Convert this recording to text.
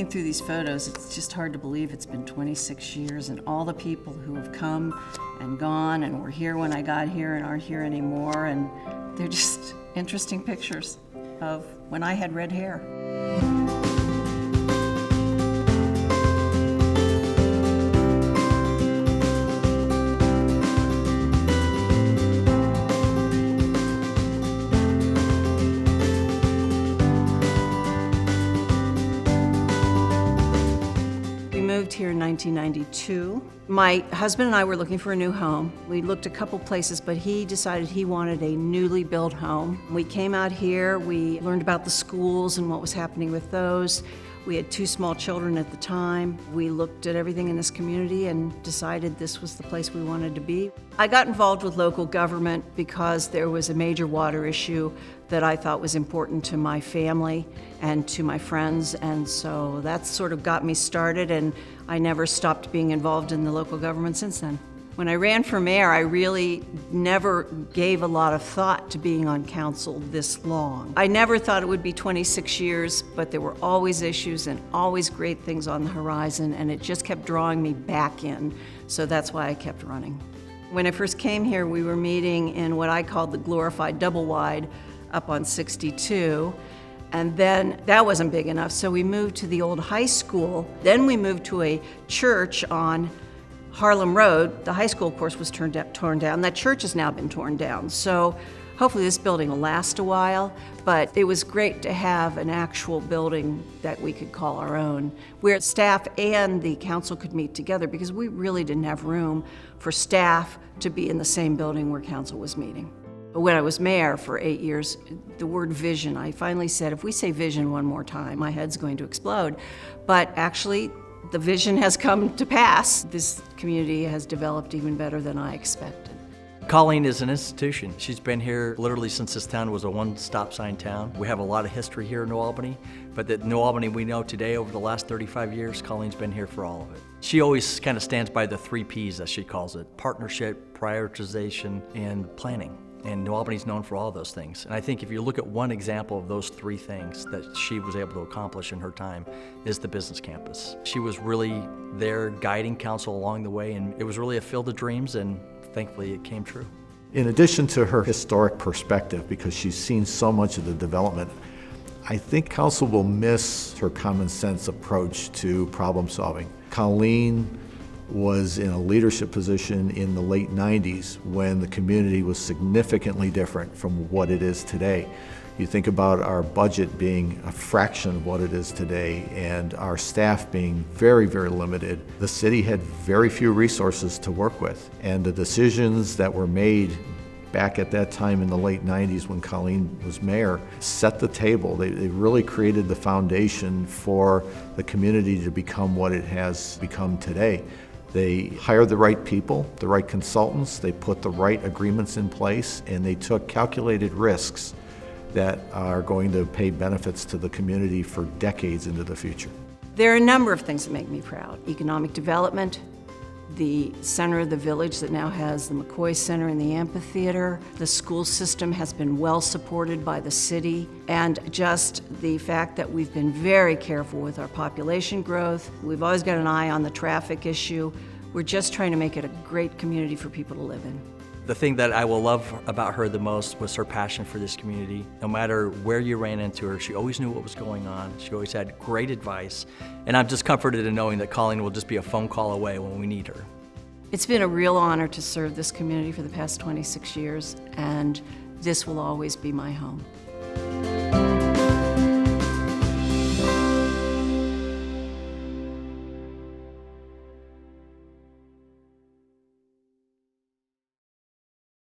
looking through these photos, it's just hard to believe it's been 26 years, and all the people who have come and gone and were here when I got here and aren't here anymore, and they're just interesting pictures of when I had red hair. Here in 1992. My husband and I were looking for a new home. We looked a couple places, but he decided he wanted a newly built home. We came out here, we learned about the schools and what was happening with those. We had 2 small children at the time. We looked at everything in this community and decided this was the place we wanted to be. I got involved with local government because there was a major water issue that I thought was important to my family and to my friends, and so that sort of got me started, and I never stopped being involved in the local government since then. When I ran for mayor, I really never gave a lot of thought to being on council this long. I never thought it would be 26 years, but there were always issues and always great things on the horizon, and it just kept drawing me back in, so that's why I kept running. When I first came here, we were meeting in what I called the glorified double wide up on 62, and then that wasn't big enough, so we moved to the old high school. Then we moved to a church on Harlem Road. The high school, of course, was torn down. That church has now been torn down, so hopefully this building will last a while, but it was great to have an actual building that we could call our own, where staff and the council could meet together, because we really didn't have room for staff to be in the same building where council was meeting. When I was mayor for 8 years, the word vision, I finally said, if we say vision one more time, my head's going to explode. But actually, the vision has come to pass. This community has developed even better than I expected. Colleen is an institution. She's been here literally since this town was a one-stop sign town. We have a lot of history here in New Albany, but the New Albany we know today over the last 35 years, Colleen's been here for all of it. She always kind of stands by the 3 Ps, as she calls it: partnership, prioritization, and planning. And New Albany's known for all those things. And I think if you look at one example of those 3 things that she was able to accomplish in her time is the business campus. She was really there guiding council along the way, and it was really a field of dreams, and thankfully it came true. In addition to her historic perspective, because she's seen so much of the development, I think council will miss her common sense approach to problem solving. Colleen was in a leadership position in the late 90s when the community was significantly different from what it is today. You think about our budget being a fraction of what it is today and our staff being very, very limited. The city had very few resources to work with, and the decisions that were made back at that time in the late 90s when Colleen was mayor set the table. They really created the foundation for the community to become what it has become today. They hired the right people, the right consultants, they put the right agreements in place, and they took calculated risks that are going to pay benefits to the community for decades into the future. There are a number of things that make me proud. Economic development, the center of the village that now has the McCoy Center and the amphitheater. The school system has been well supported by the city, and just the fact that we've been very careful with our population growth. We've always got an eye on the traffic issue. We're just trying to make it a great community for people to live in. The thing that I will love about her the most was her passion for this community. No matter where you ran into her, she always knew what was going on. She always had great advice. And I'm just comforted in knowing that Colleen will just be a phone call away when we need her. It's been a real honor to serve this community for the past 26 years, and this will always be my home.